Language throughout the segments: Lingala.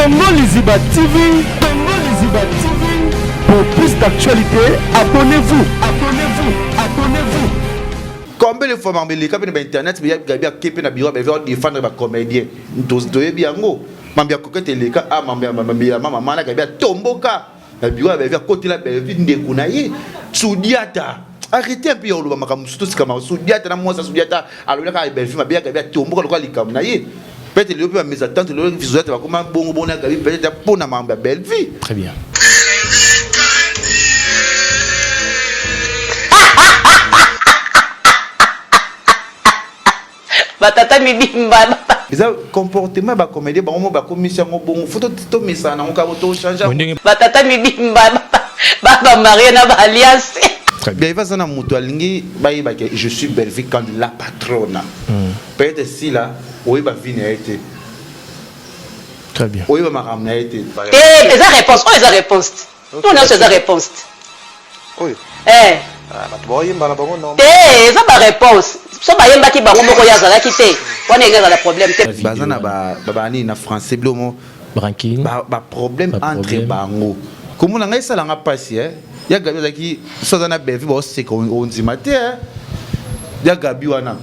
Congo Liziba TV, Congo Liziba TV. Pour plus d'actualité, abonnez-vous, abonnez-vous, abonnez-vous. Combien de fois les campagnes internet, mais il y a Gabi qui peut défendre les comédiens. Tous deux bien gros. Mambia coquette les cas, mambia maman la Gabi tomboka. La bureau avait côté la belle vie de Kounaï. Soudiata. Arrêtez un peu le makam surtout c'est comme Soudiata na moi ça Soudiata. Alors là quand belle fille mambia Gabi tomboka le quoi les kamnaï. Peut-être le peu mes attentes le visuel va comment bon Gabi peut-être pour na mambia belle vie. Très bien. Batata mibimba. Ils ont comportement ba comédie ba on ba commission bon photo to message na on ka to changer. Batata mibimba. Baba Mariana ba alliance. Très bien. Il va s'en mutu alingi ba je suis Belvique quand la patronne. Peut-être si là oui ba venir été. Très bien. Oui ba ma ramener été. Eh, les réponses, les réponses. Nous on a ces réponses. Oui. Eh. Ah, bah toi il m'a la bonne non. Eh, ça ba réponse. So ba yemba ki ba ngombo ko yazala kité. On est dans le problème. Bazana ba ni na français blomo. Branquine. Ba problème entre bango. Comment on a ça là passer hein? Ya gabi zaki sozana bevi ba c'est qu'on on dit matin. Ya gabi wana.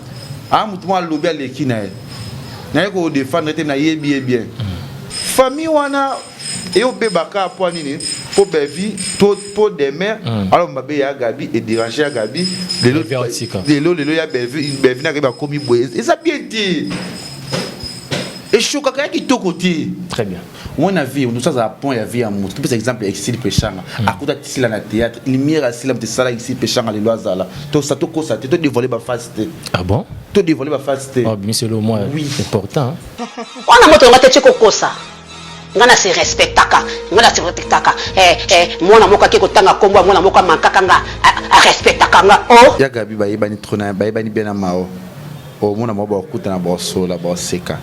Ah mutuma lobi aleki na. Na ko défendre te na yebi bien. Famille wana et au bébaka pour nini pour bevi pour des mères alors mbabe ya gabi et déranger ya gabi le ya bevi na ba komi boye et ça bien dit et choka qui to côté très bien on a vu nous ça à point ya vie en moto par exemple Exil Pechanga à côté de Sila na théâtre lumière à Sila de sala Exil Pechanga les loisala to ça to ko ça to dévoiler ba facilité ah bon to dévoiler ba facilité ah bien c'est le moins important on a moto ngate chiko kosa ngana se respectaka ngana se respectaka mwana moka ke kotanga kombo mwana moka mankaka nga a respectaka nga oh ya gabi ba yebani trona ba yebani bien na mao o mwana mo ba okuta na ba sola ba seka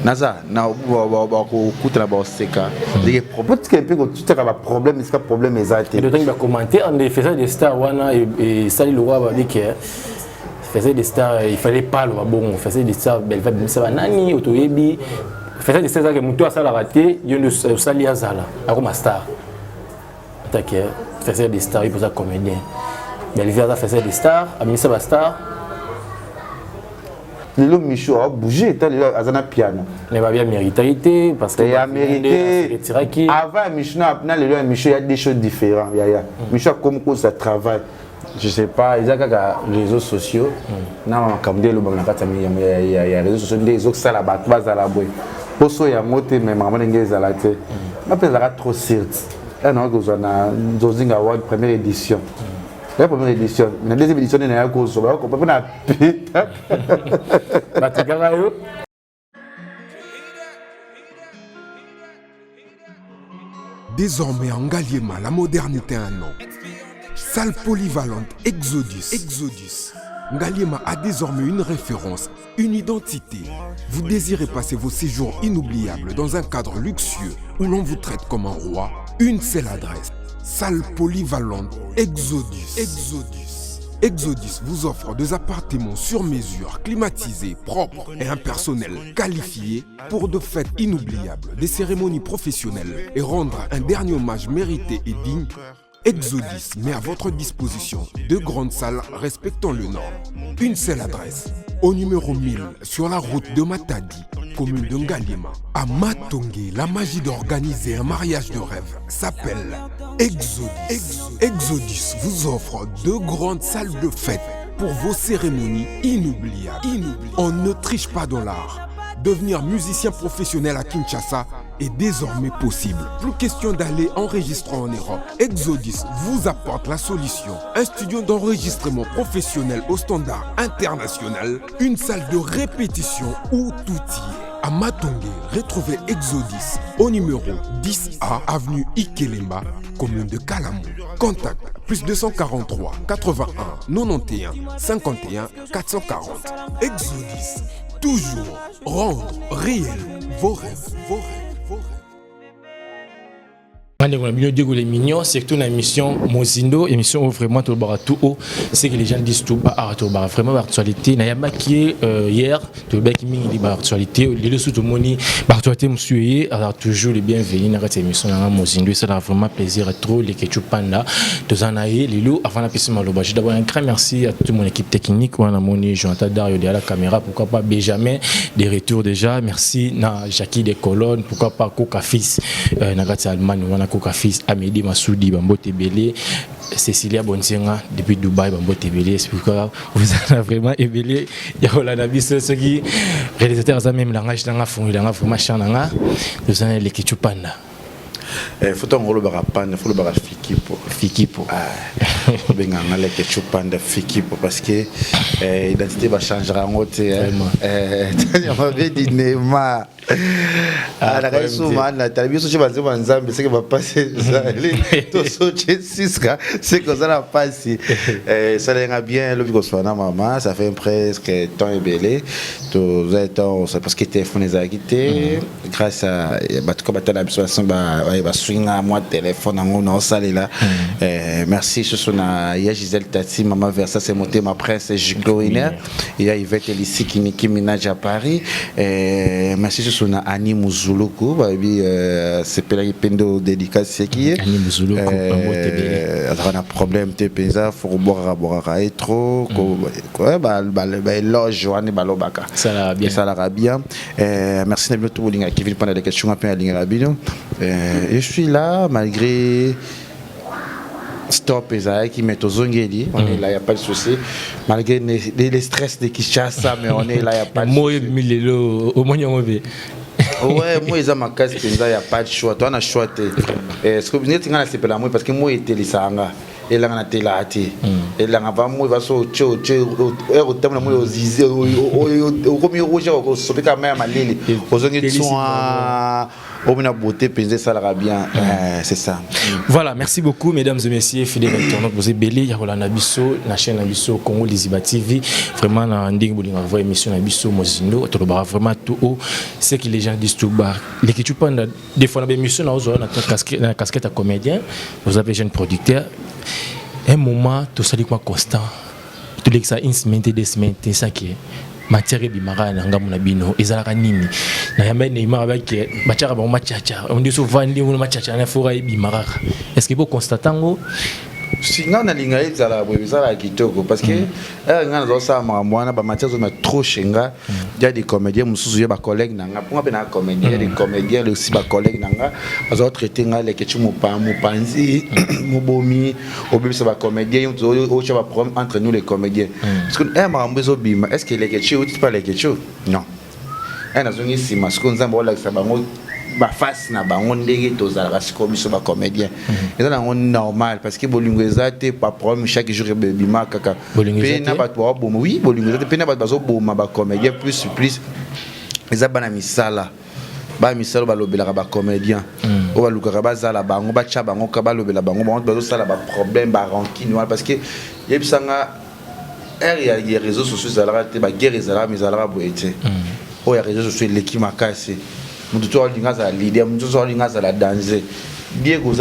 naza na ba okuta na ba seka des problèmes que peu que tu as problème est-ce que problème exact le temps il va commenter on faisait des stars wana et sali le roi va dire que faisait des stars il fallait pas le bon faisait des stars belle femme ça va nani otoyebi faisait des stars que muto asala raté yo de sali azala comme star t'inquiète faisait des stars pour ça comédien mais Elvira faisait des stars Amisa ba star le Michou a bougé t'as le azana piano mais va bien mérité parce que il a mérité avant Michou na le Michou il y a des choses différentes il y a Michou comme quoi ça travaille je sais pas ils ont des réseaux sociaux na comme des le bon na kata il y a réseaux sociaux des autres ça la bat base la boy poso ya moté mais maman ngez za la té ma pèse la trop certes non que on a Zozinga Award première édition la première édition la deuxième édition il y a cause on peut pas pita batigarayo désormais en Ngaliema la modernité a un nom. Salle polyvalente Exodus. Ngaliema a désormais une référence, une identité. Vous désirez passer vos séjours inoubliables dans un cadre luxueux où l'on vous traite comme un roi? Une seule adresse. Salle polyvalente Exodus. Exodus vous offre des appartements sur mesure, climatisés, propres et un personnel qualifié pour de fêtes inoubliables, des cérémonies professionnelles et rendre un dernier hommage mérité et digne. Exodus met à votre disposition deux grandes salles respectant le Nord. Une seule adresse, au numéro 1000 sur la route de Matadi, commune de Ngaliema. À Matongé, la magie d'organiser un mariage de rêve s'appelle Exodus. Exodus vous offre deux grandes salles de fête pour vos cérémonies inoubliables. On ne triche pas dans l'art. Devenir musicien professionnel à Kinshasa est désormais possible. Plus question d'aller enregistrer en Europe. Exodus vous apporte la solution. Un studio d'enregistrement professionnel au standard international. Une salle de répétition où tout y est. À Matongé, retrouvez Exodus au numéro 10A, avenue Ikelemba, commune de Kalamou. Contact plus 243 81 91 51 440. Exodus, toujours rendre réel vos rêves. Bande on a bien Diego les mignons, surtout dans l'émission Mozindo, émission où vraiment tout le tout haut, c'est que les gens disent tout bas, tout bas, vraiment l'actualité. Na yamba qui hier, tout bas qui mini l'actualité, les deux sous tout moni, l'actualité monsieur, alors toujours les bienvenus dans cette émission dans Mozindo, ça a vraiment plaisir à trop les Ketchup Panda, tous en aïe, les loups avant la piste maloba. Je d'abord un grand merci à toute mon équipe technique, on a moni Jonathan Dario de la caméra, pourquoi pas Benjamin des retours déjà, merci na Jackie des colonnes, pourquoi pas Coca Fils, Nagati Allemagne, Coca Fils, Amédi Massoudi, Bambo Tebele, Cécilia Bonsenga depuis Dubaï, Bambo Tebele. C'est pourquoi vous avez vraiment évelé. Il y a la Nabi, ceux qui réalisateurs même langage dans la fond, il y a machin dans la. Vous avez les Ketchup Panda. Faut qu'on le barapane, faut le barap Fikipo. Ben on a les Ketchup Panda Fikipo parce que l'identité va changer en haute. On avait dit Neymar. Ah, la raison souvent la télévision je vais dire Nzambe c'est que va passer ça. Tout ça c'est que ça n'a pas si. Ça l'est bien le bigo na maman, ça fait presque temps et belé. Tout temps parce que téléphone les a quitté grâce à comme la habituation va swing à moi téléphone en salle là. Merci ce sont il y a Gisèle Tati maman Versa c'est monté ma presse Jigloiner il y a Yvette Elissi qui ménage à Paris. Merci ce sont Annie Muzuluku c'est pela pendo dédicace qui est Annie Muzuluku on a problème te pensa faut boire trop quoi loge Joanne Balobaka ça la bien merci de tout linga qui vient pendant des questions à peine linga rabino je suis là malgré stop Esaïe qui met aux zongeli on est là y a pas de souci malgré les stress de Kinshasa mais on est là y a pas de moi milelo au moins mauvais ouais moi ils ont ma casse il y a pas de choix toi on a choix est-ce que vous n'êtes pas là c'est pas moi parce que moi était les sanga et là on a télati et là on va moi va so au terme moi aux zizi au comme rouge au sopi quand même à l'île aux zongeli sont on a beauté penser ça la bien c'est ça. Voilà, merci beaucoup mesdames et messieurs fidèles internautes vous êtes belé ya kolana biso na chaîne na biso Congo Liziba TV vraiment na ndingi bolinga voir émission na biso Mozindo to ba vraiment tout haut c'est que les gens disent tout bas les Ketchup Panda des fois na émission na ozo na casquette à comédien vous avez jeune producteur un moment tout ça dit quoi constant tout les ça une semaine deux semaines ça qui matière bimara na ngamu na bino ezalaka nini na yamba Neymar avec bachara ba machacha on dit souvent ndi mo machacha na fora bimara est-ce que vous constatez ngo sinon na linga ezala bwezala kitoko parce que ngana zo sa mwana ba matière zo trop chenga il y a des comédiens mususu ba collègues nanga pour ba na comédien des comédiens aussi ba collègues nanga azo traiter nga les Ketchup Mupanzi Mubomi obisa ba comédiens o cha ba problème entre nous les comédiens parce que marambo zo bima est-ce que les Ketchup ou pas les Ketchup non na zongi si masco nzambo la sa bango ba face na bango ndenge tozala siko biso ba comédien ezala ngo normal parce que bolingo ezate pas problème chaque jour bima kaka pe na ba to bomo oui bolingo ezate pe na ba bazo boma ba comédien plus eza bana misala ba misala ba lobela ba comédien o ba lukaka ba zala bango ba cha bango ka ba lobela bango ba bazo sala ba problème ba rancune parce que yebisanga ya les réseaux sociaux ezala te ba guerre ezala misala boete o ya réseaux sociaux l'équipe makasi mutu to linga za leader mutu to linga za la danger Diego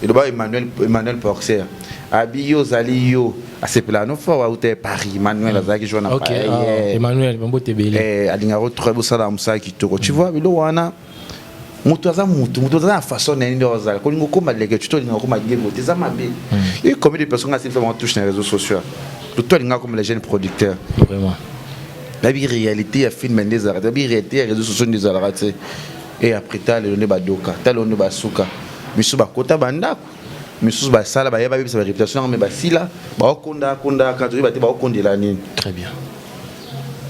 et le bas Emmanuel Porcer Abio Zalio à ce plano fort ou te Paris Emmanuel Azaki joue na Paris Emmanuel Bambo Tebele alinga retrouver ça dans ça qui te tu vois bilo wana mutu za façon nendo za ko lingo koma leke tu to lingo koma Diego te za mabe et combien de personnes qui font touche les réseaux sociaux tout to linga comme les jeunes producteurs vraiment la réalité a film des arrêts la réalité réseaux sociaux des arrêts et après t'as le ne badoka t'as le ne basuka misu bakota bandako misu basala ba yeba bisa réputation mais basila ba konda quand tu ba te ba kondela nini très bien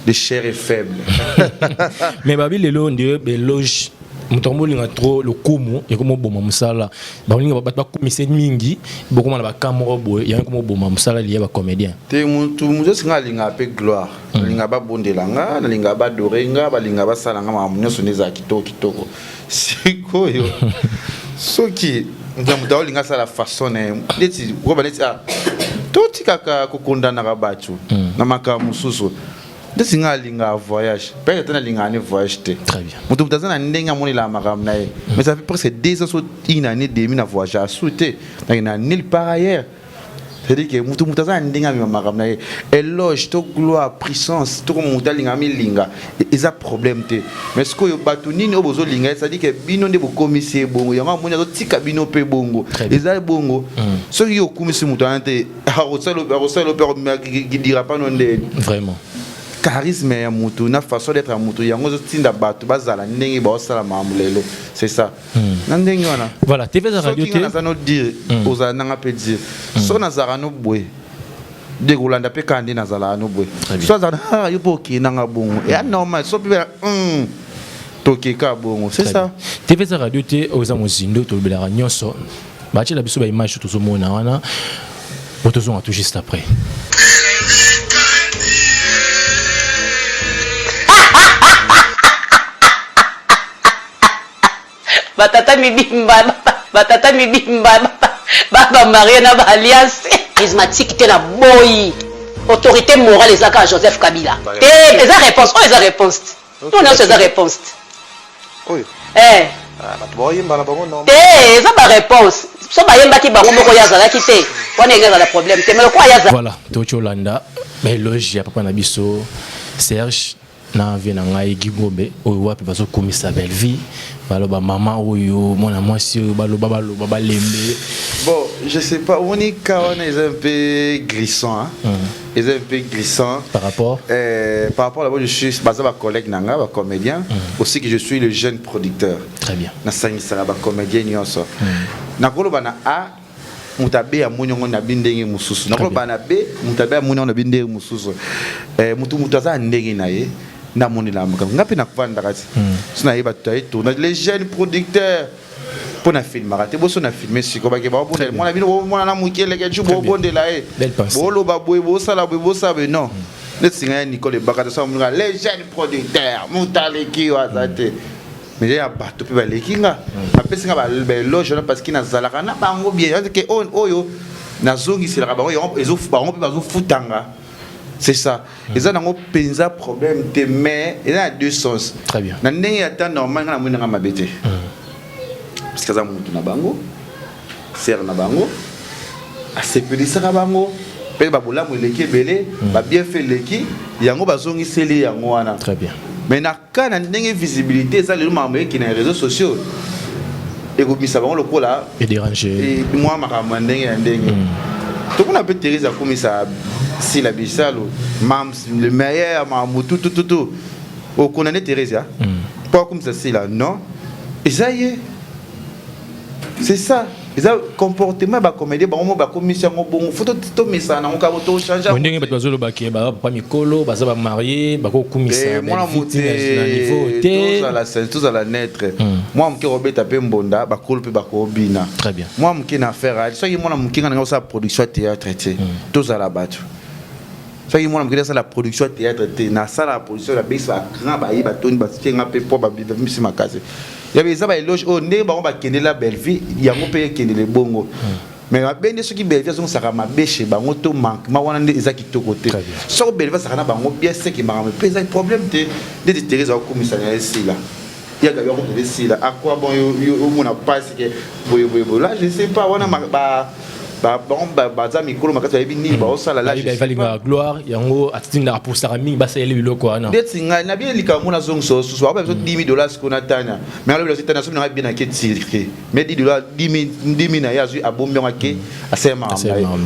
de chair est faible mais babi lelo ndiye beloge mutombo linga trop le kumu et comme boma musala ba linga ba commissaire mingi beaucoup na ba kamoro boy ya comme boma musala lié ba comédien te mutu singa linga pe gloire linga ba bondelanga na linga ba dorenga ba linga ba salanga ma munyoso neza kitoko sikoyo soki ndamu linga sala façon ndeti ko ba ndeti tout kaka kokondana ka batu na maka mususu de singa linga voyage peut-être na linga ne voyage te Très bien. mutu mutaza na ndenga moni la makam na ye mais ça fait presque 2 ans so une année demi na voyage à souté na nulle part ailleurs. C'est-à-dire que mutu mutaza na ndenga mi makam na ye éloge to gloire puissance to comme muta linga mi linga ils a problème te mais ce que yo batu nini obozo linga c'est-à-dire que bino nde bo commissaire bongo yanga moni zo tika bino pe bongo ils a bongo ce qui yo commissaire mutu ante a rosalo père qui dira pas non de Vraiment. charisme ya mutu na façon d'être mutu yango zo tinda batu bazala ndenge ba osala mamulelo c'est ça na ndenge wana Voilà, TV za radio te na no dire oza nanga pe dire so na zara no boy de Rolanda pe kandi na zala no boy so za ha yo poki nanga bongo et normal so pe toki ka bongo c'est ça TV za radio te oza mozindo to belera nyonso ba ti la biso ba image to zo mona wana botozo tout juste après. batata mibimba baba marie na ba alliance charismatique te na boy autorité morale ezaka à Joseph Kabila te eza réponse eza réponse non non eza réponse oyo bato baoyemba na bango non te eza ba réponse so bayembaki bango moko yazalaki te wana ezala problème te mais quoi yaza Voilà, tocho landa mais éloge ya papa na biso Serge na vie na ngai Gigombe oyo wapi bazo komisa belle vie baloba maman oyo mona mwasi oyo baloba lembe. Bon, je sais pas, on est un peu glissant, hein. Ils un peu glissant. Par rapport là-bas, je suis basé à collègue Nanga, un comédien, aussi que je suis le jeune producteur. Très bien. Na sangi sala ba comédien nyonso. Na kolo bana a mutabe ya munyo na bindenge mususu. Na kolo bana b mutabe ya munyo na bindenge mususu. Mutu aza ndenge na ye na moni la maka. Ngapi na kuvanda kati. Sina yeba tutai tourna les jeunes producteurs. Pour un film, raté, bon, on a filmé si comme moi la vie, moi la mouille les gars, je bon bon de là, bolo baboué, bossa non. Les singles Nicole Bakata sont les jeunes producteurs, montale qui va zate. Mais j'ai un bateau puis les kinga. Après c'est un loge parce qu'il n'a zalaka na bango bien, que on yo na zongi c'est la bango ils ont bango puis bazo futanga. C'est ça. Ils ont un penza problème de mais il y a deux sens. Très bien. Na ndenge ata normal na muna mabete. Parce que ça monte na bango serre na bango asepelisa na bango pe ba bola mo leki belé ba bien fait leki yango bazongi seli yango wana. Très bien. Mais na kana ndenge visibilité ça le mambe qui na réseaux sociaux et ko bisa bango lokola et déranger et moi makamba ndenge to kuna pe Teresa comme ça si la bisalo mam le meilleur mam tout au connaît Teresa pas comme ça c'est là non et ça y est. C'est ça. Ils ont comportement ba comédie ba mo ba commission bon photo to mesa na ngaka to changer. On ndenge bato bazolo baké ba pa mikolo ba ba marié ba ko kumisa moi na niveau te tous à la naître. Moi mke Robert pe mbonda ba kolpe ba ko bina. Très bien. Moi mke na faire ça moi na mke na sa production théâtre tous à la batte. Ça y moi mke ça la production théâtre na ça la production la base ba grand ba yi ba toni ba tinga pe po ba bi ma case. Il y avait ça, éloge au nez, on va kenner la belle vie, il y a un peu kenner les bongos. Mais ma belle vie, ceux qui belle vie, ça va ma bêche, bah on te manque, ma wana ne ezaki to côté. Sur belle vie, ça va na bien c'est qui m'a ramené. Mais un problème de Teresa au commissariat ici là. Il y a d'abord de ici là. À quoi bon on a pas c'est que là je sais pas, on a baza mikolo makati ya bini ba osala la il va la gloire yango atinda pour ça mingi ba sele biloko wana detinga na bien lika mona zong so ba besoin $10,000 qu'on attend mais alors le site na bien na ketiré mais $10,000 na yazu abombi ngake asema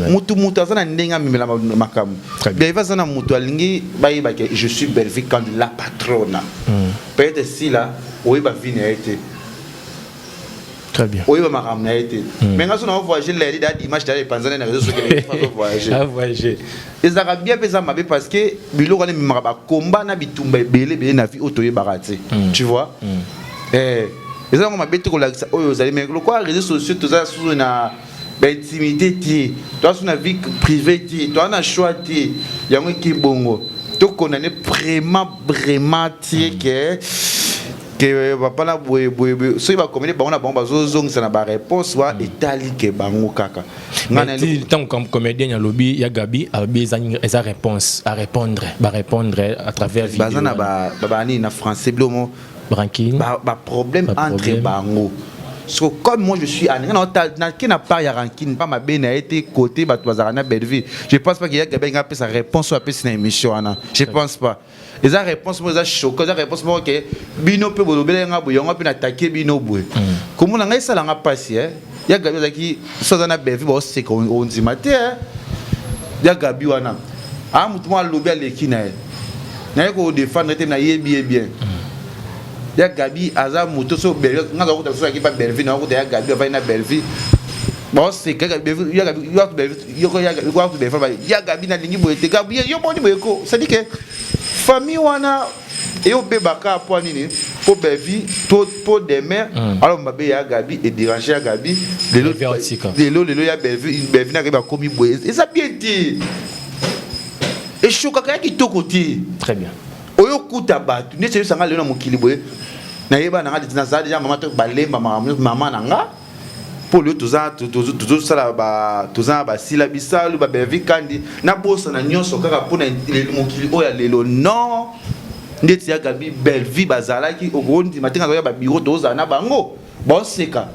mutu azana ndenga mimela makam bien va zana mutu alingi ba yiba ke je suis Belvi quand la patronne peut-être si là oui ba vini a été. Très bien. Oui, ma ramener a été. Mais quand on a voyagé, les images d'aller penser dans les réseaux sociaux, voyager. Les Arabiens peuvent m'aber parce que bilo quand même combat na bitumba belé na vie auto barati. Tu vois? Les gens m'aber tout là ça. Oh, vous allez mais quoi réseaux sociaux tout ça sur une intimité toi sur une vie privée toi na choix yango ki bongo. Tu connais vraiment que que papa na boye so il va communiquer bango na bango bazozong ça na ba réponse wa etali ke bango kaka ngana ti tant comme comédien ya lobby ya Gabi abi eza réponse à répondre à travers vidéo bazana ba ni na français blomo branquine ba problème entre bango. So, comme moi je suis à qui n'a pas rancune, pas ma benne a été côté Batouazarana Belleville. Je pense pas qu'il y a quelqu'un qui a fait sa réponse sur la émission. Je pense pas. Et sa réponse, moi, ça choque. Sa réponse, moi, que Bino peut vous attaquer Bino Boué. Comme on a ça, on a passé. Il y a quelqu'un qui, soit dans la Belleville, c'est qu'on dit matin. Il y a Gabi Wana. Ah, moi, le lobby à l'équina. Il y a qu'on défendre, bien. Ya Gabi aza moto so Belleville nga ko taso ki pa Belleville na ko ya Gabi va na Belleville bon c'est que Belleville ya Gabi ya Gabi na lingi boyete Gabi yo boni boyeko ça dit que famille wana et au bebaka po nini po Belleville po demain alors mbabe ya Gabi et déranger ya Gabi lelo ya Belleville na ba komi boye et ça bien dit et choka ki to côté très bien oyo kuta batu ne sanga lelo na mokili boye na yeba na ngadi na déjà maman to balemba maman nanga pour le tout ça ba sila bisalu ba bevi kandi na bosa na nyonso kaka pona le mokili oya lelo non ndeti ya Gabi belle vie bazala ki ogondi matinga ya ba bureau toza na bango bon seka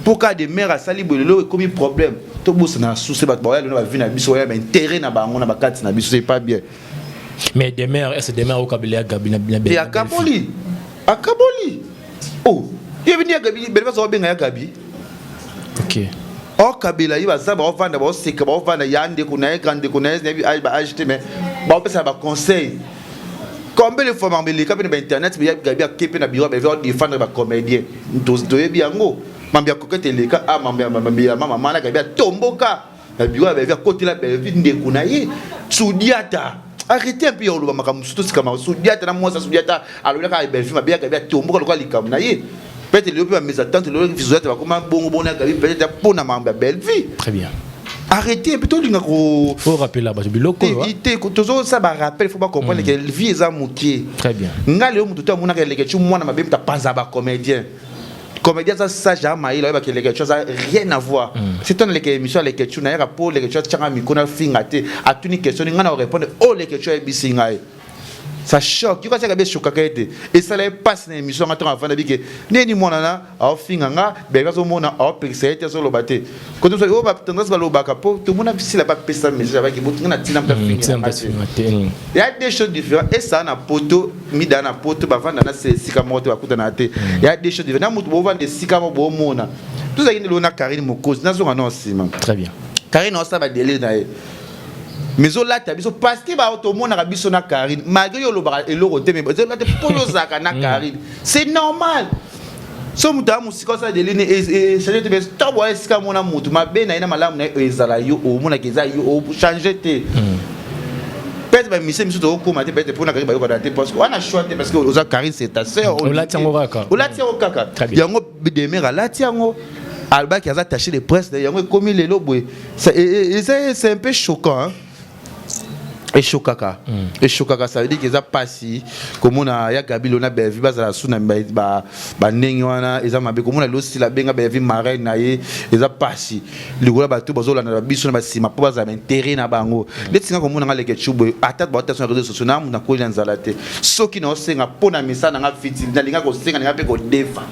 pour cas de mère asali bolelo comme problème to bosa na souci ba ba ba vie na biso ya ba intérêt na bango na ba kati na biso c'est pas bien. Mais des mères, est-ce des mères au Kabila Gabi na bien bien. Akaboli. Oh, il est venu à Gabi, ben pas bien à Gabi. OK. Oh Kabila, il va ça va vendre ba c'est que ba vendre yande kuna grande kuna ne bi ba acheter mais ba on ça ba conseil. Combien de fois m'embelé quand ben internet mais Gabi a kepe na bureau ben va défendre ba comédien. To bien ngo. Mambia kokete le ka mambia maman na Gabi tomboka. La bureau ben va côté la ben vinde kuna yi. Soudiata. Arrêtez un peu au Lubama, surtout si comme Soudiata, moi, ça Soudiata, alors là, il y a bien qu'il y a tombeau, le comme naïe. Peut-être que mes attentes, le visuel, comme un bon peut-être pour ma belle vie. Très bien. Arrêtez plutôt de faut rappeler là-bas, je biloko. Toujours ça va rappeler, il faut pas comprendre que la vie est amoutier. Très bien. Ngalé, tout le monde a quelque moi, ma belle, t'as pas un comédien. Comédien ça jamais il a que les choses rien à voir c'est une émission les questions na rapport les questions tchanga mikona fingate à toute une question ngana répondre oh les questions bisingai ça choque tu vois ça bien choqué et ça les passe dans émission attend avant de dire que neni monana au finganga bega zo mona au pixete sur le baté quand tu oh ba tendance ba lo baka po tout le monde si la pas pesa message avec beaucoup ngana tina pas finir il y a des choses différentes et ça na poto mi dana poto ba vanda na sika moto ba kutana te il y a des choses différentes na mutu bo vanda sika mo bo mona tout ça ine lo na Karine Mokozi na zo ngana osima très bien Karine ça va délai na mais là tu as parce que ba tout monde na biso na Karine malgré yo lo ba eloko te mais là te polo zaka na Karine c'est normal so muta musika ça délai et changer te stop wa sika mona mutu mabe na ina malamu na ezala yo o mona keza yo o changer te peut-être ba mise miso to ko mate peut-être pour na kariba yo ka te parce que on a choisi parce que oza Karine c'est ta sœur on la tient au kaka yango demera la tiango Alba qui a attaché les presses yango comme les lobwe c'est un peu choquant hein? Et chokaka ça veut dire que ça passe comme on a ya Gabi lona bevi bazala suna ba ndenge wana eza mabe comme on a losi la benga bevi marraine na ye eza passe ligola ba to bazola na biso na basima po bazala intérêt na bango letinga comme on a leke chubo atat ba attention réseaux sociaux na muna ko nzala te soki na osenga pona misana nga fiti na linga ko senga nga pe ko defa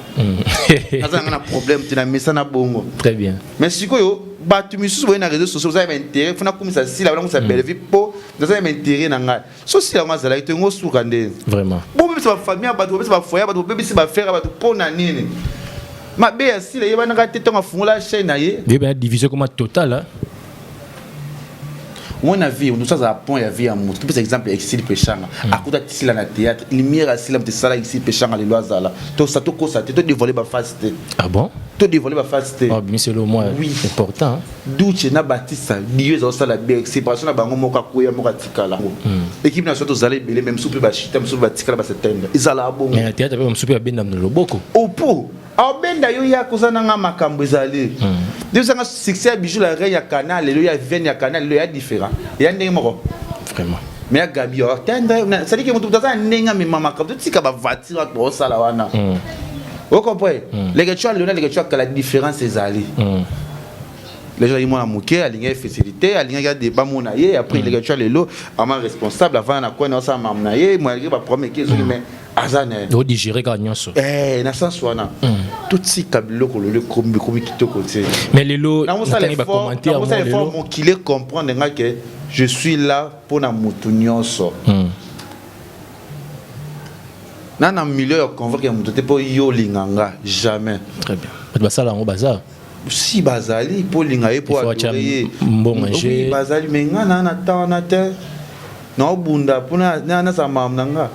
asa nga na problème tina misana bongo très bien mais sikoyo batu misusu boye na réseaux sociaux vous avez intérêt fona komisa sila bana komisa belle vie po vous avez intérêt na nga so sila nga zala ito ngo suka nde vraiment bo bebisa ba famille batu bebisa ba foyer batu bebisa ba frère batu po na nini mabe ya sila yeba na te tonga fungula chaîne na ye bien division comme total hein on a vu nous ça à point ya vie à mon par exemple exil pechanga akuta sila na théâtre lumière à sila de sala exil pechanga les loisala to ça to ko ça to dévoiler ba facilité ah bon to dévoiler ba facilité ah bien c'est le moins important douche na batisa lieu za sala bien séparation na bango moka koya moka tikala équipe nationale to zala belé même soupe ba chita soupe ba tikala ba setenda izala bon mais théâtre même soupe ya benda na loboko opo abenda yo ya kozana nga makambo ezali déjà nga succès bijou la reine ya canal le ya veine ya canal le ya différent ya ndenge moko vraiment mais ya gabi c'est dire que mutu taza nenga mais mama comme tout tika ba voiture to sala wana vous comprenez les gars tu as la différence c'est ali les gens ils m'ont amoqué à l'ingé facilité à l'ingé débat mon aïe après les gars tu as les lots avant responsable avant na quoi na ça mamnaye moi il va premier qui mais azane do digérer gagnanso na sens wana tout si kabilo ko le comme kito côté mais les lots na va commenter à mon qu'il est comprendre que je suis là pour na mutu nyonso na milieu ya convoquer mutu te pour yo linganga jamais très bien ba sala ngo bazar si bazali pour lingaye pour adorer bon manger bazali menga na ta na te no bunda puna na sa mamnanga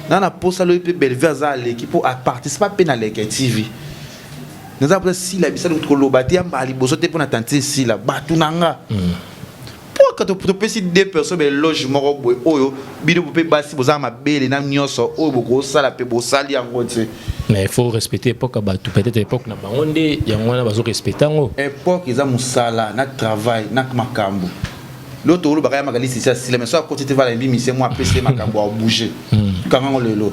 na posa lo pe belle verza l'équipe pour participer à l'équipe TV nous avons si la bisa ko lobati ambali bosote pour na tenter si la batunanga pour que tu peux si deux personnes mais logement oyo bido peut basi boza mabele na nyonso oyo boko sala pe bosali yango te. Mais il faut respecter l'époque peut-être l'époque na bangonde yango na bazo respecter ngo époque ils a musala na travail na makambo l'autre lo bakaya magali si ça si mais soit côté te va la mbi mission moi PC makambo a bouger quand on le lo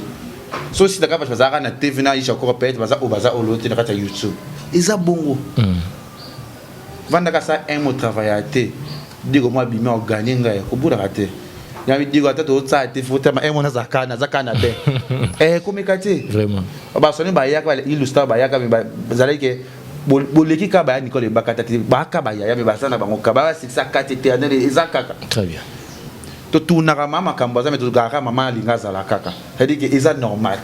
so si d'accord parce que ça na TV na isha ko peut-être baza o baza o lo te na kata YouTube ils a bongo vanda ka ça un mot travailler digo moi bimi o gagner ngai ko bura raté ya mi digo ata to ça te faut tellement un mot na zakana be comme kati vraiment ba soni ba ya ka illustre ba ya ka mi ba zalai ke boleki ka ba Nicole bakata te ba ka ba ya mi ba sana bango ka ba 604 éternel ezakaka très bien to tournaka mama kambaza mais to gara mama linga zala kaka c'est dire que c'est normal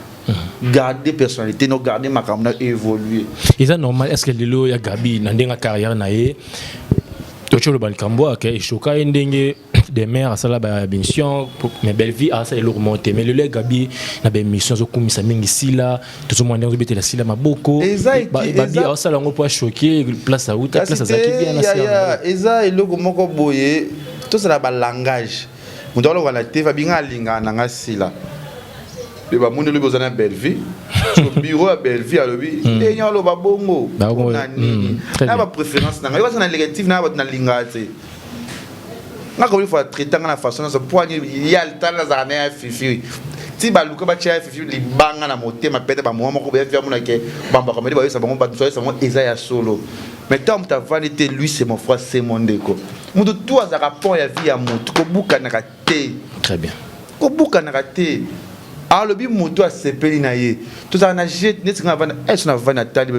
garder personnalité no garder makamna évoluer c'est normal est-ce que lelo ya Gabi na ndenga carrière na ye Tocholo Balkambo qui est choqué ndenge des mères à sala ba mission mais belle vie à ça il remonter mais le Gabi na ba mission zo kumisa mingi sila tout le monde bete la sila maboko babi à sala ngo pour choquer place à outa place à zaki bien na sala eza eloko moko boye tout ça ba langage mudolo wala te va binga linga na sila le ba mundu le bozana belle vie sur bureau à belle vie à lobi ndenya lo ba bongo na nini na ba préférence na ngai na négatif na ba na linga te nga ko il faut traiter na façon ça poigne il y a le temps na zana fifi ti ba luka ba chia fifi li banga na motema pete ba mo ko be faire mona ke bamba comme ba ça bango ba so ça mo Isaiah solo mais tant ta vanité lui c'est mon frère c'est mon déco mutu tout à rapport ya vie ya mutu ko buka na te très bien ko buka na te alors le bi moto a sepeli na ye tout ça na jet net nga vana est na vana tali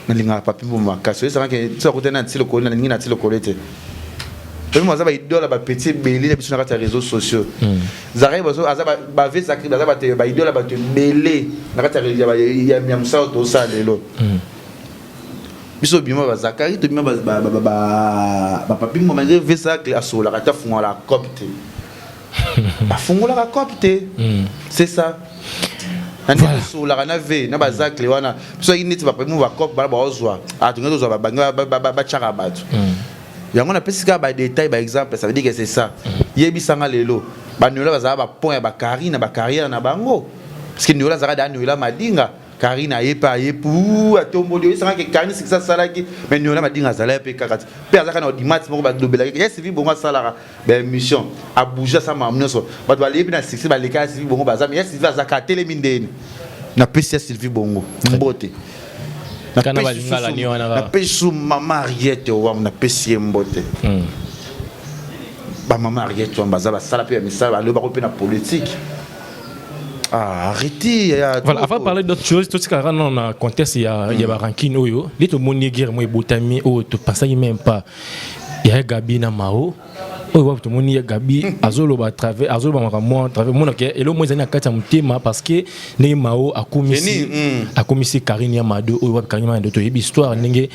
na linga papi mo makaso ça que ça côté na tilo ko na linga na tilo ko lete puis moi ça ba idole ba petit belé na biso na kata réseaux sociaux zare bazo azaba ba ve sakri bazaba te ba idole ba te belé na kata ya musa to ça lelo biso bima ba zakari to bima ba papi mo ma ve sakri asola kata funga la copte afungola ka copte c'est ça andi so la kana ve na bazakle wana so initi ba pemu ba cop ba ozwa atunga ozwa ba chaka batu yango na pesika ba détail ba exemple ça veut dire que c'est ça yebisanga lelo ba nyola bazaba ba point ba carrière na bango parce que nyola zaka da nyola madinga Karina yepa yepu atomboli ça que Karina c'est ça salaki mais nyola madinga zala pe kakati pe azaka na dimat moko ba dobela yes vi bonga salara ben mission a bouger ça mamno so ba to ali na 6 ba leka vi bongo bazam yes vi azaka tele mindeni na pesi Sylvie bongo mbote na kana ba lingala ni wana na pesi mama Ariette wa na pesi mbote ba mama Ariette wa bazaba sala pe misala ba lo ba ko pe na politique. Ah, arrêtez. Voilà, avant de parler d'autres choses, tout ce qui est dans le contexte, il y a des rankings. Les gens qui ont guerre, moi, botami, tu penses même pas. Il y a Gabi na Mao. Oh, tout le monde y a Gabi. Azolo va travers, Azolo va moi travers mon ok. Et le moi j'en ai quatre mutema parce que les Mao a commis Karine Yamado. Oh, Karine Yamado, tu as une histoire n'engé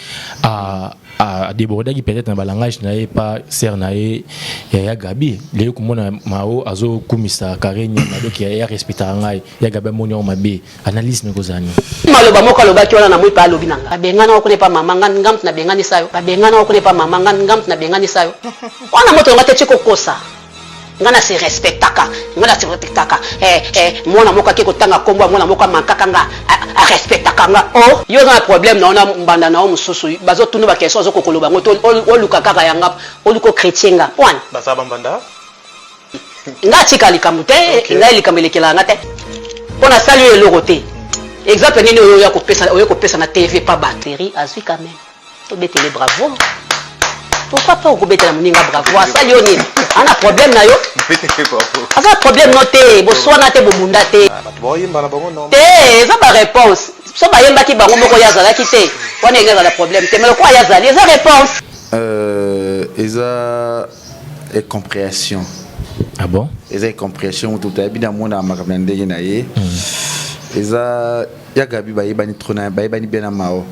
à déborder qui peut-être dans le langage n'aille pas cernaé. Il y a Gabi. Les gens comme Mao Azo commis Karine Yamado qui a respecté Angai. Il y a Gabi Moni Omabe. Analyse mes causes. Maloba moko loba ki wana na mwi pa lobi nanga. Abengana okune pa mamanga ngam na bengani sayo. Abengana okune pa mamanga ngam na bengani sayo. Wana moto ngate chiko kosa. ngana se respectaka ngana se respectaka mwana moka ke kotanga kombo mwana moka mankaka nga a respectaka nga oh yo na problème na ona mbanda na o mususu bazo tunu ba question zo kokoloba ngoto o luka kaka yanga o luko chrétien nga wana basaba mbanda nga tika likamute nga likamelekela nga te pona sali yo eloko te exemple nini oyo kopesa na TV pas batterie azui quand même to betele bravo pourquoi pas okobetela moninga bravo asali yo nini ana problème na yo asa problème no te boswana te bomunda te bato boyimba bango no te eza ba réponse so bayembaki bango moko yazalaki te wana eza la problème te mais quoi yazali eza réponse eza compréhension. Ah bon? Eza compréhension tout à bien mon makambo na ndenge na ye eza ya gabi bayebani trona bayebani bien na mao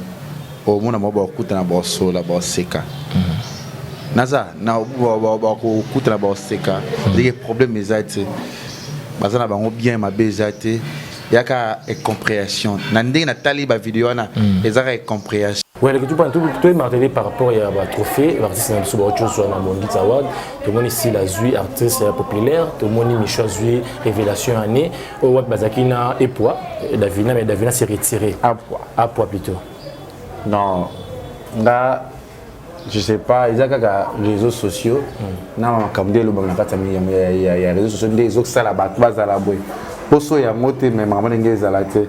o mona mo ba kuta na ba sola ba seka naza na ba kuta na ba seka des problèmes ezate bazana bango bien ma bezate yaka compréhension na ndenge na tali ba vidéo na ezaka compréhension. Ouais, le tout est martelé par rapport à trophée, l'artiste n'a pas autre chose sur la Bongit Award. Tout le monde ici l'a vu, artiste populaire, tout le monde a choisi révélation année. Au Wap Bazakina et poids, Davina, mais Davina s'est retiré. À poids plutôt. Non, là, je sais pas, il y a des réseaux sociaux. Non, comme des gens il y a réseaux sociaux, des autres salles à battre, à la boue. Pour ça, il y a moté, mais maman n'est pas à la tête.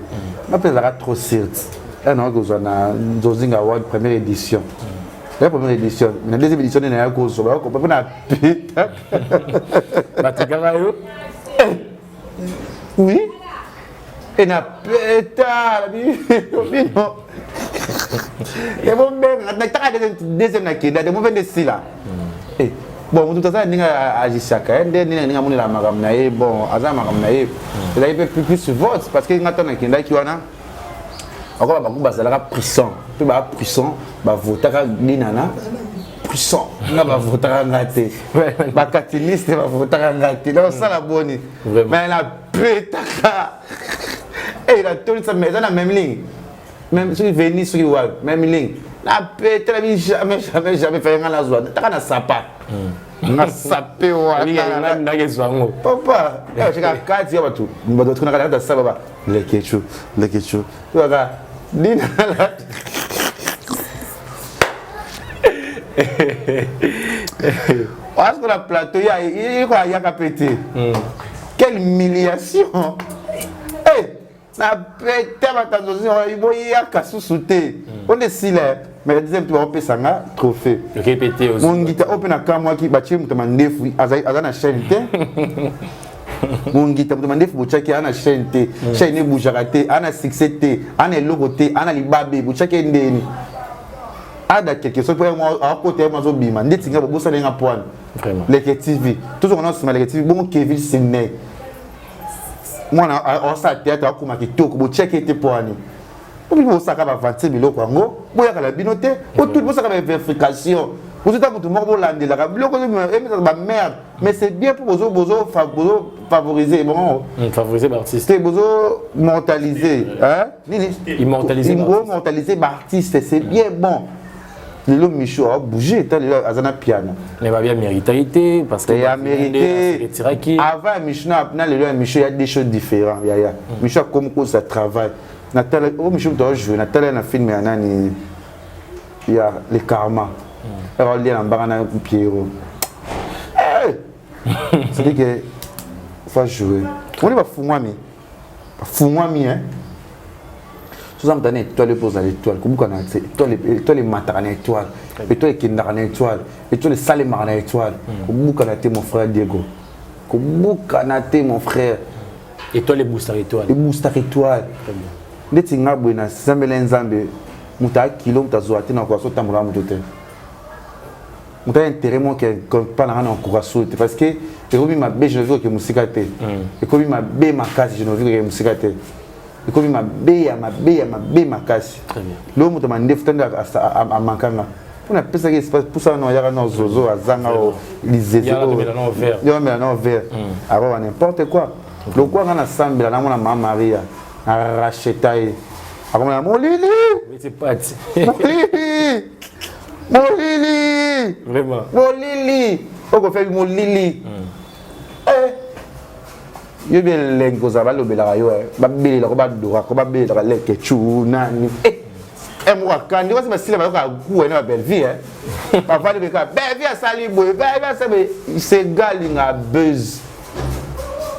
Je pense que trop certes. Non, nous avons Zozing Award première édition. La première édition, la deuxième édition, il y a un gros soir. On peut pas péter. Oui. Et na péta. Et bon, deuxième nakenda, de mauvais décision là. Bon, tout ça, il y a agi chacun. Il y a mon la magamnae, bon, azama magamnae. Il y a plus vote parce que il y a un nakenda qui wana. Encore beaucoup bazalaka puissant pe ba puissant ba votaka linana puissant nga ba votaka ngate ba katiniste ba votaka ngate donc ça la bonne mais la pétaka et la tout ça mais dans la même ligne même sur venir sur wall même ligne la pétaka jamais fait nga la joie taka na sapa nga sapé wa na ngezwango papa ya chika kati ya watu mbadoto na kala sapa ba lekechu tu aga Dina là. Parce que la plateau, il y a pété. Quelle humiliation! Eh! Na pété ma tandosi, il y a cassou sauté. On est si là, mais la deuxième tour on peut s'enga trophée. Répéter aussi. Mon guitare open à camp qui bâtit me demander fou, azana chaîne. Mon guitare me demande Bouchaki ana chaîne chaîne boujarate ana succès ana logoté ana libabe Bouchaki ndeni ada quelque chose pour moi à côté moi zobima ndeti nga bosa lenga poane vraiment les TV toujours on a sur les TV bon Kevin Sidney moi on sa théâtre akuma kitoko Bouchaki était poane pour vous ça ka ba 25 biloko ngo boya kala binoté pour tout ça ka ba vérification. Vous êtes tout le monde merde, mais c'est bien pour vous favoriser. Bon, favoriser l'artiste. C'est vous mortaliser. Hein? Immortaliser l'artiste, c'est bien bon. Le Michou a bougé, il a un piano. Il va bien mériter parce qu'il a mérité. Avant Michou, il y a des choses différentes. Michou a comme ça travaille. Michou doit jouer. Nathalie a filmé il y a les karma. Alors, il y a un barana Pierrot. C'est-à-dire que faut jouer. On est pas fou moi, hein. Sous un temps, étoile pose à l'étoile. Comment on a étoile matin à étoile, étoile kinder à étoile, étoile salé à étoile. Comment on a mon frère Diego. Comment on a mon frère. Étoile et booster étoile. Et booster étoile. Les tinga buena, Zambé Zambé. Muta kilo muta zoate na kwa so tamura mutote. Muta intérêt moi que pas na encouragement parce que et comme ma bé je veux que musique té. Et comme ma bé ma casse je veux que musique té. Et comme ma bé ma casse. Très bien. Lo muta mande futanda a mankanga. Pour na pesa que espace pour ça non yaka no zozo azanga o lisezi. Yaka de mélange vert. Yo mélange vert. Alors n'importe quoi. Le quoi na sambela na mona mama Maria. Arachetaye. Alors mon Lili. Mais c'est pas Mon Lili. Vraiment. Mon Lili. On fait mon Lili. yo bien lengo za balobela yo ba belela ko ba dora ko ba belela leke chuna ni moi quand on va se mettre à couper na belle vie pas faire de cas belle vie sali boy belle vie c'est galing a buzz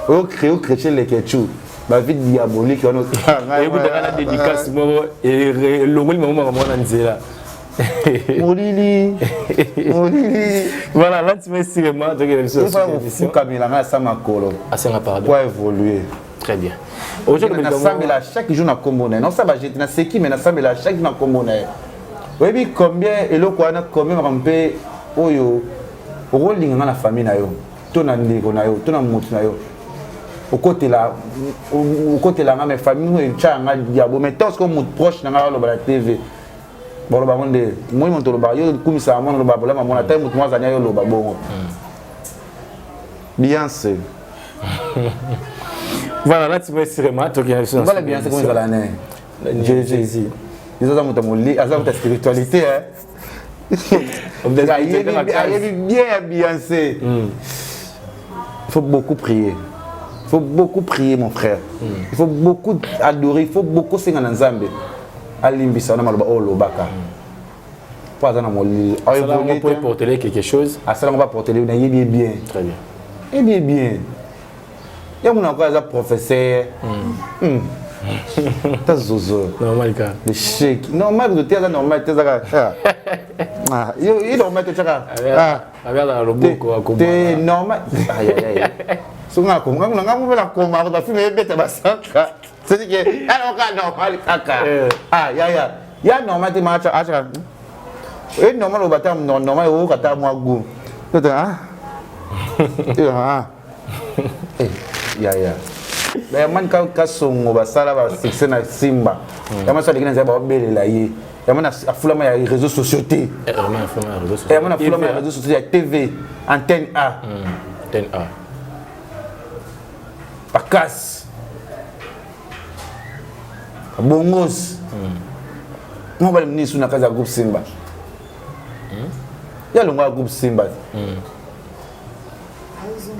au chrétien leke chou ba vie diabolique on et vous avez la dédicace moi et le moment on nzela Molili. Voilà, là tu m'as dit vraiment donc il faut Kamila na sama kolo. Asenga pardon. Pour évoluer. Très bien. Aujourd'hui na sambela chaque jour na kombona. Non ça va jeter na seki mais na sambela chaque jour na kombona. Oui bi combien eloko ana combien rampe oyo rolinga na famille na yo. To na ndiko na yo, to na mutu na yo. Au côté là ma famille changa diabo mais tant que mon proche na ngalo ba la TV. Bon, moi, mon tolo yo comme ça, mon loba bola, mon atteint, moi, zania yo loba bongo. Bien sûr. Voilà, là, tu vas essayer de toi qui as reçu. Voilà, bien, c'est comme ça l'année. Jésus. Ils ont ta spiritualité, hein. Bien, c'est. Il faut beaucoup prier. Il faut beaucoup prier, mon frère. Il faut beaucoup adorer, il faut beaucoup singana dans Zambie. Alimbisa na maloba o lobaka pas na moli on peut porter quelque chose ça on va porter na yebi bien très bien et bien ya mon encore za professeur ta zozo normal ka le chèque normal de terre normal te zaka yo il normal te chaka regarde la roboko akoma te normal aïe sunga ko ngam la ko ma ko filme beta basaka c'est que alors normal kaka ya normal te ma acha et normal au batam normal au kata moi go ya mais man ka songo basala ba succès na simba ya ma sala kina ba belela yi ya mana afulama ya réseaux sociaux te ya mana afulama ya réseaux sociaux ya TV antenne A antenne A Pakas Bongos. Moi je suis sur la casa groupe Simba. Il y a le groupe Simba.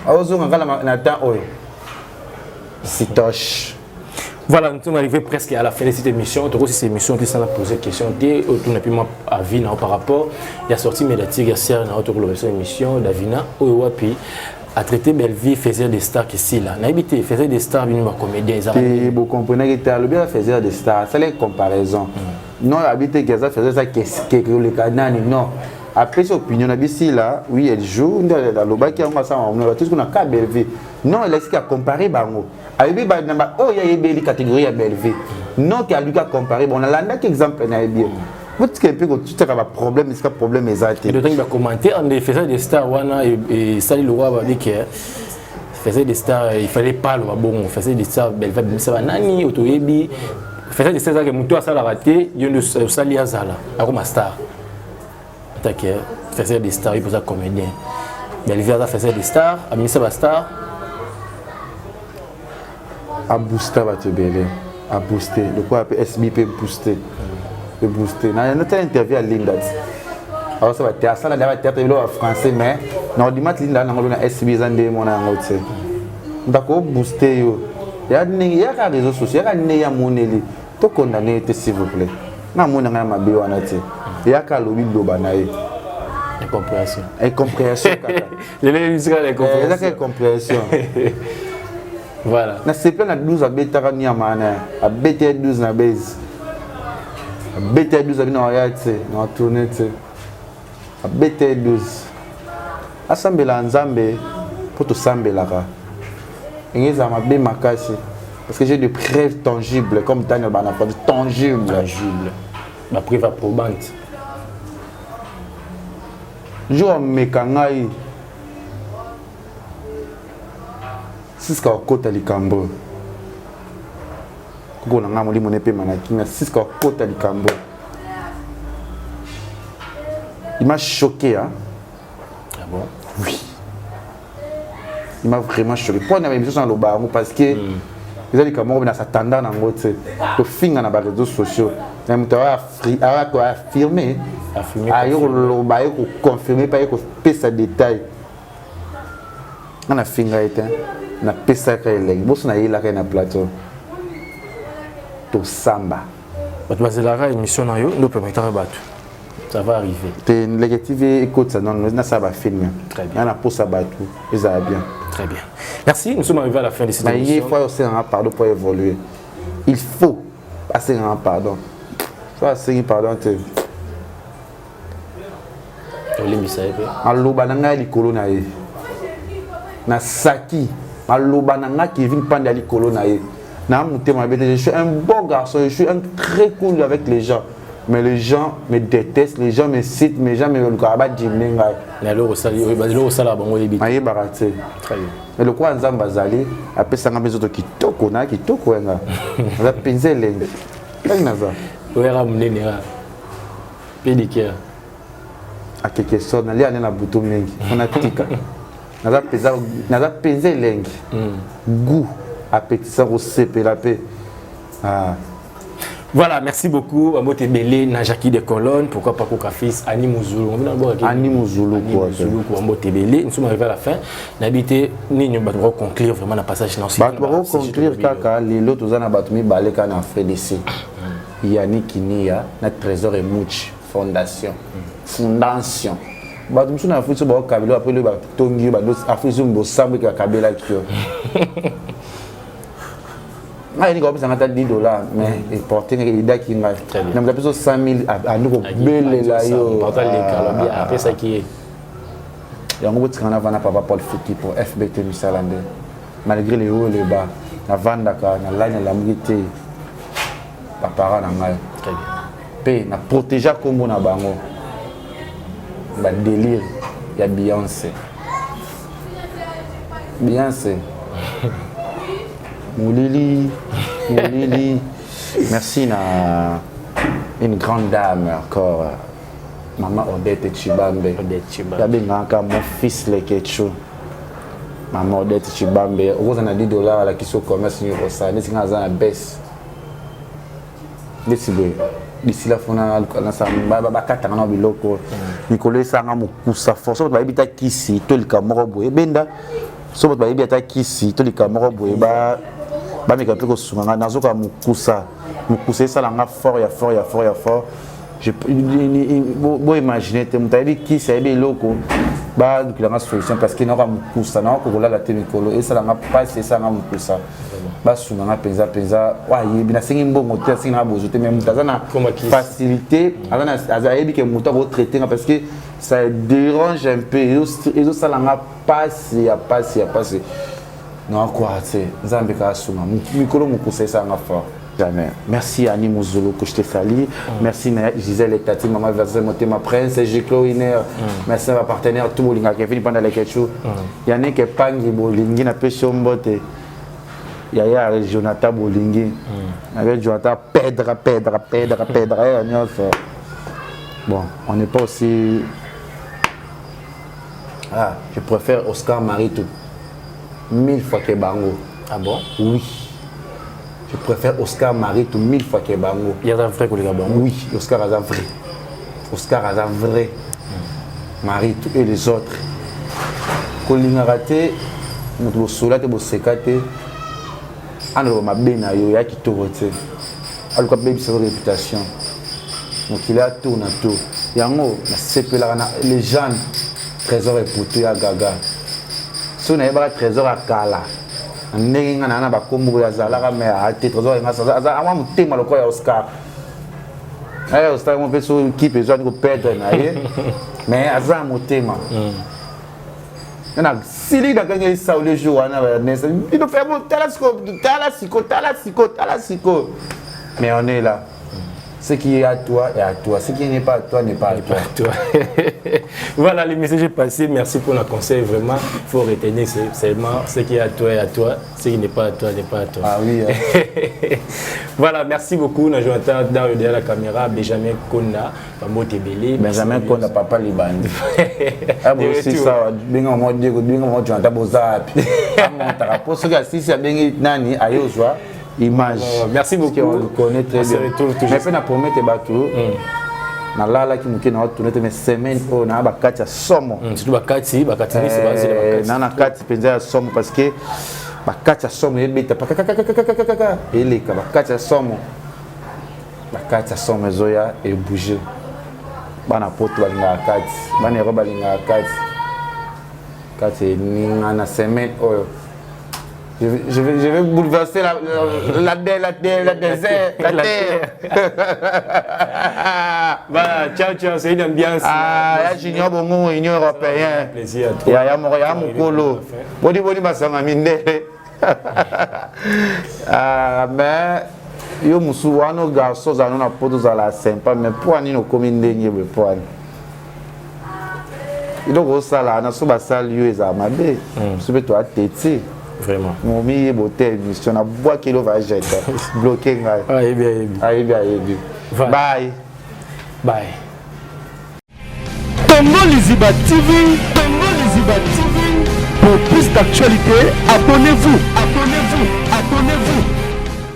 Aozo ngala na temps oyo. Sitoche. Voilà, nous sommes arrivés presque à la fin de cette émission. Aussi, cette émission qui s'en a posé question. Tout n'a plus à vie par rapport. Il y a sorti médiatique, il y a serre dans cette émission d'Avina. Puis à traiter belle vie faisait des stars ici là. N'habité faisait des stars une comédien. Vous comprenez que le bien faisait des stars. C'est les comparaisons. Non, habité que ça faisait ça que le canal non. Après cette opinion ici là, oui elle joue dans le bas qui a ça on a tout ce qu'on a qu'à belle vie. Non, elle est comparé bango. Ayebi ba namba oh ya yebeli catégorie ya belle vie. Non qui a lui qu'à comparer bon on a là exemple na bien. Vous tu peux que tu as un problème, est-ce que problème exact. Le temps il va commenter on faisait des stars wana et Sali le roi va dire que faisait des stars il fallait pas le bon on faisait des stars belle vie ça va nani otoyebi faisait des stars que muto a ça la raté il y a Sali azala comme star. Attaqué faisait des stars il pour ça comédien. Belle vie faisait des stars, Amisa va star. À booster va te belé, à booster. Le quoi appelle SBP booster. De booster. Dans notre interview à Linda. Alors ça va être ça là va être en français mais non dimat Linda na ngolo na SB zande mona ngote. D'accord booster yo. Ya ka réseaux sociaux, ya ne ya moneli. To condamner s'il vous plaît. Na mona ngana mabe wana te. Ya ka lobi loba na ye. Incompréhension. Incompréhension kaka. Les musiques l'incompréhension. C'est incompréhension. Voilà. Na c'est plein na 12 à bêta ni amana. À bêta 12 na base. À bêta 12 na oyate, na tourner te. À bêta 12. Asambela nzambe pour tout sambela ka. Ngeza mabe makasi parce que j'ai des preuves tangibles comme Daniel Bana tangible. Ma preuve probante. Jo mekangai siska okota likambo koko na ngamoli monepe manakinga siska okota likambo il m'a choqué hein. Ah bon? Oui, il m'a vraiment choqué pour na émission sur le baron parce que ils allaient comme on a s'attendre dans ngote to finga na ba réseaux sociaux na mutawa affirmer ayo lo ba yo confirmer pas yo pesa détail on a finga été na pesaka elengi boso na yelaka na plateau to samba bato bazelaka émission na yo ndo permettre bato ça va arriver te négative écoute ça non na ça va filmer très bien na posa bato ça va bien très bien merci nous sommes arrivés à la fin de cette émission il faut aussi un pardon pour évoluer il faut passer un pardon soit c'est pardon te olembisa ye pe aloba na ngai likolo na ye na saki aloba na ngai Kevin Pande likolo na ye na mutema bete je suis un bon garçon je suis un très cool avec les gens mais les gens me détestent les gens me citent les gens me le karaba dimne ngai na lo sali lo sala bango yebi aye barate très bien mais le quoi nzamba zali apesa nga bezo to kitoko na kitoko nga za penze lenge naza oyera munene ra pédicure à quelque chose na lia na butu mingi on a tika naza penze lenge goût appétissant au CP la paix ah. Voilà, merci beaucoup. Amote Belé, Najaki de Colonne, pourquoi pas Koka Fils, Ani Mouzoulou. Ani Mouzoulou, quoi. Amote Belé, nous sommes arrivés à la fin. N'habitez, ni nous allons conclure vraiment le passage dans ce film. Nous allons conclure car les autres nous allons battre balé quand on fait ici. Yannick Kinia, notre trésor et Mouch Fondation. Fondation. Bato msuna afuso ba kabelo après le ba tongi ba dos afuso mbo sambe ka kabela kio. Ah, il y a $10, mais il porte une idée qui m'a fait. Il y a 100 000 à nous belle là. Après ça qui est. Il y a un gros train avant papa Paul Fouki pour FBT Misalandé. Malgré les hauts et les bas, la Vandaka, la Lagne, la Mugité, la parole en mal. Très bien. Puis, na protéger comme on a bango. Ba délire, il y a Beyoncé. Beyoncé. Moulili, merci à une grande dame encore, Maman Odette Chibambe. Il y a encore mon fils le Ketchou. Maman Odette Chibambe. Vous en avez $10 qui sont commerce au ça. Nous sommes en baisse. D'ici là, on a quatre ans biloko. Nicolas Sanga Mukusa force. On va éviter qui si tout le Cameroun et Benda. So va éviter qui si tout le Cameroun et ba. Ba me kapiko sunga nazo ka mukusa ça langa fort je bo imaginer te mutabi qui c'est be loko ba dukilanga solution parce que na ka mukusa na ko la te mikolo et ça langa pas c'est ça nga mukusa ba sunga penza wa yebi na singi mbongo te singa bozo te même tazana facilité azana yebi ke muta ko traiter parce que ça dérange un peu et ça langa passe. Non, quoi, c'est Zambika Souma. Mikolo Moukoussé, ça m'a fort. Jamais. Merci à Annie Mouzoulou que je te salue. Merci Gisèle et Tati, Maman Versé, ma prince, Jeklo Iner. Merci à ma partenaire, tout le monde qui a fini pendant les ketchou. Il y en a qui Pangi Bolingi, n'a pas chombote. Il y a Jonathan Bolingi. Avec Jonathan, Pedra. Bon, on n'est pas aussi. Ah, je préfère Oscar Maritou. 1000 fois que Bango. Ah bon? Oui. Je préfère Oscar Maritou 1000 fois que Bango. Il y a un vrai collègue à Bango? Oui, Oscar a vrai. Oscar a vrai. Maritou et les autres. Colina raté, nous sommes là, nous sommes là. On a bien eu un qui tourne. On a bien sa réputation. Donc il a tourné à tout. Il y a les gens, trésor et pour tout, il y a Gaga. Si on a un trésor à Kala, on a un combo à Zala, mais à trésor et à un thème à Oscar. Oscar, on peut se qui peut perdre, mais à ça, mon thème. Il y a Sili qui a gagné ça le jour. Il nous fait un talasiko. Mais on est là. Ce qui est à toi est à toi. Ce qui n'est pas à toi n'est pas à toi. Voilà, le message est passé. Merci pour le conseil. Vraiment, il faut retenir seulement ce qui est à toi est à toi. Ce qui n'est pas à toi n'est pas à toi. Ah oui. Voilà, merci beaucoup. Nous avons dans derrière la caméra Benjamin Konda, Amote Belé. Benjamin Konda, papa Libandi. Ah bon, c'est ça. Bien on dit que bien on dit on t'a besoin. Pour ceux qui sont bien nani ayozwa. Image. Merci beaucoup. On le connaît très bien. Mais on a promis que bateau. Na lala qui nous na tourner mais semaine on a bakati somo. Surtout bakati c'est basé na kati penza somo parce que bakati somme ebeta pakakakakakakaka eleka bakati somme ezoya et bouger bana poto balinga kati bana ero balinga kati ninga na semaine oyo je vais bouleverser la désert, la terre. Voilà, ciao, c'est une ambiance. Ah, junior bongo union européenne. Plaisir à toi. Ya mukolo. Boni basanga mindele. Ah, mais yo musu wano garçon za na poto za la sympa mais pour ani no komi ndenge be pour ani. Il ko sala na so basali yo eza mabe. So be to ateti. Vraiment. Mon meilleur beauté émission na bois kilo va jeter bloqué ngai. Ayebi. Bye. Congo Liziba TV. Pour plus d'actualité, abonnez-vous.